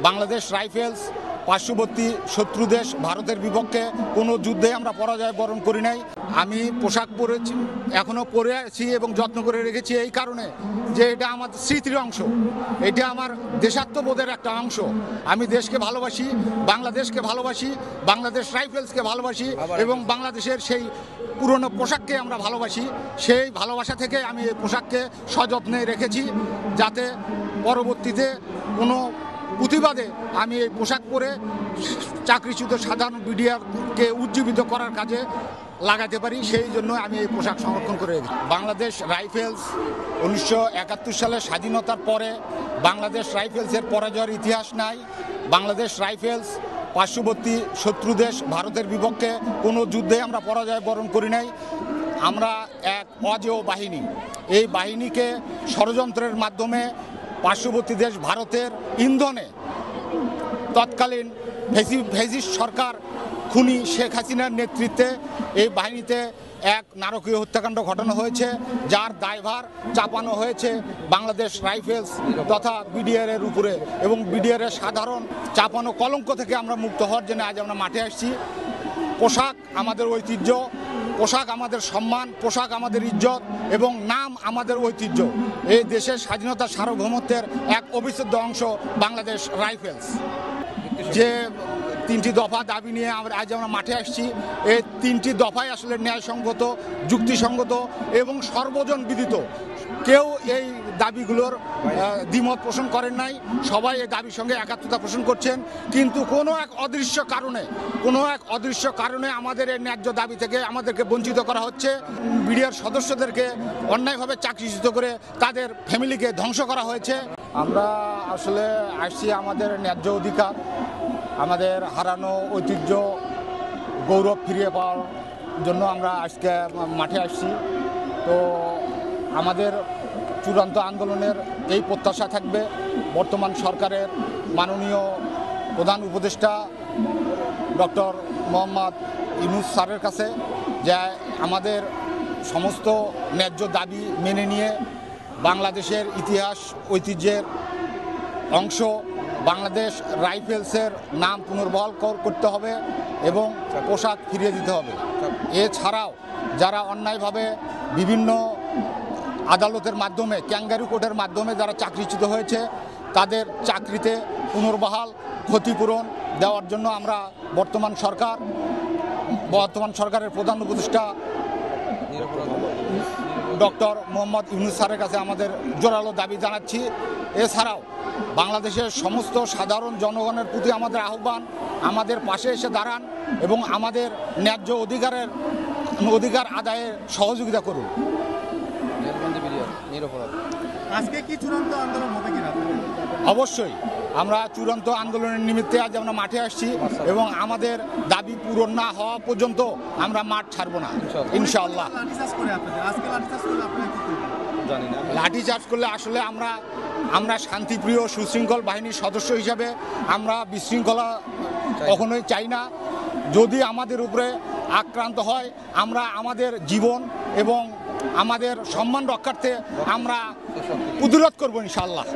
Bangladesh rifles পার্শ্ববর্তী শত্রু দেশ ভারতের বিপক্ষে কোনো যুদ্ধে আমরা পরাজয় বরণ করি নাই। আমি পোশাক পরেছি, এখনও পরে আছি এবং যত্ন করে রেখেছি এই কারণে যে এটা আমার স্মৃতির অংশ, এটা আমার দেশাত্মবোধের একটা অংশ। আমি দেশকে ভালোবাসি, বাংলাদেশকে ভালোবাসি, বাংলাদেশ রাইফেলসকে ভালোবাসি এবং বাংলাদেশের সেই পুরনো পোশাককে আমরা ভালোবাসি। সেই ভালোবাসা থেকে আমি এই পোশাককে সযত্নে রেখেছি যাতে পরবর্তীতে কোনো প্রতিবাদে আমি এই পোশাক পরে চাকরিচ্যুত সাধারণ বিডিআরকে উজ্জীবিত করার কাজে লাগাতে পারি, সেই জন্য আমি এই পোশাক সংরক্ষণ করে রেখেছি। বাংলাদেশ রাইফেলস 1971 সালে স্বাধীনতার পরে বাংলাদেশ রাইফেলসের পরাজয়ের ইতিহাস নাই। বাংলাদেশ রাইফেলস পার্শ্ববর্তী শত্রু দেশ ভারতের বিপক্ষে কোনো যুদ্ধে আমরা পরাজয় বরণ করি নাই। আমরা এক অজেয় বাহিনী, এই বাহিনীকে ষড়যন্ত্রের মাধ্যমে পার্শ্ববর্তী দেশ ভারতের ইন্ধনে তৎকালীন ফ্যাসিস্ট সরকার খুনি শেখ হাসিনার নেতৃত্বে এই বাহিনীতে এক নারকীয় হত্যাকাণ্ড ঘটানো হয়েছে, যার দায়ভার চাপানো হয়েছে বাংলাদেশ রাইফেলস তথা বিডিআরের উপরে এবং বিডিআরের সাধারণ চাপানো কলঙ্ক থেকে আমরা মুক্ত হওয়ার জন্য আজ আমরা মাঠে আসছি। পোশাক আমাদের ঐতিহ্য, পোশাক আমাদের সম্মান, পোশাক আমাদের ইজ্জত এবং নাম আমাদের ঐতিহ্য। এই দেশের স্বাধীনতা সার্বভৌমত্বের এক অবিচ্ছেদ্য অংশ বাংলাদেশ রাইফেলস। যে 3টি দফা দাবি নিয়ে আজ আমরা মাঠে আসছি, এই 3টি দফাই আসলে ন্যায়সঙ্গত, যুক্তিসঙ্গত এবং সর্বজন বিদিত। কেউ এই দাবিগুলোর দ্বিমত পোষণ করেন নাই, সবাই এই দাবির সঙ্গে একাত্মতা পোষণ করছেন। কিন্তু কোনো এক অদৃশ্য কারণে আমাদের এই ন্যায্য দাবি থেকে আমাদেরকে বঞ্চিত করা হচ্ছে। বিডিআর সদস্যদেরকে অন্যায়ভাবে চাকরিচ্যুত করে তাদের ফ্যামিলিকে ধ্বংস করা হয়েছে। আমরা আসলে আসছি আমাদের ন্যায্য অধিকার, আমাদের হারানো ঐতিহ্য, গৌরব ফিরিয়ে পাওয়ার জন্য আমরা আজকে মাঠে আসছি। তো আমাদের চূড়ান্ত আন্দোলনের এই প্রত্যাশা থাকবে বর্তমান সরকারের মাননীয় প্রধান উপদেষ্টা ডক্টর মোহাম্মদ ইউনূস স্যারের কাছে, যে আমাদের সমস্ত ন্যায্য দাবি মেনে নিয়ে বাংলাদেশের ইতিহাস ঐতিহ্যের অংশ বাংলাদেশ রাইফেলসের নাম পুনর্বহাল করতে হবে এবং পোশাক ফিরিয়ে দিতে হবে। এছাড়াও যারা অন্যায়ভাবে বিভিন্ন আদালতের মাধ্যমে, ক্যাঙ্গারু কোর্টের মাধ্যমে যারা চাকরিচ্যুত হয়েছে তাদের চাকরিতে পুনর্বহাল, ক্ষতিপূরণ দেওয়ার জন্য আমরা বর্তমান সরকারের প্রধান উপদেষ্টা ডক্টর মোহাম্মদ ইউনূস স্যারের কাছে আমাদের জোরালো দাবি জানাচ্ছি। এছাড়াও বাংলাদেশের সমস্ত সাধারণ জনগণের প্রতি আমাদের আহ্বান, আমাদের পাশে এসে দাঁড়ান এবং আমাদের ন্যায্য অধিকার আদায়ে সহযোগিতা করুন। আজকে কি চূড়ান্ত আন্দোলন হবে কিনা? অবশ্যই আমরা চূড়ান্ত আন্দোলনের নিমিত্তে আজ আমরা মাঠে আসছি এবং আমাদের দাবি পূরণ না হওয়া পর্যন্ত আমরা মাঠ ছাড়ব না ইনশাআল্লাহ। লাঠিচার্জ করলে আসলে আমরা শান্তিপ্রিয় সুশৃঙ্খল বাহিনীর সদস্য হিসাবে আমরা বিশৃঙ্খলা কখনোই চাই না। যদি আমাদের উপরে আক্রান্ত হয় আমরা আমাদের জীবন এবং আমাদের সম্মান রক্ষার্থে আমরা প্রতিরোধ করব ইনশাআল্লাহ।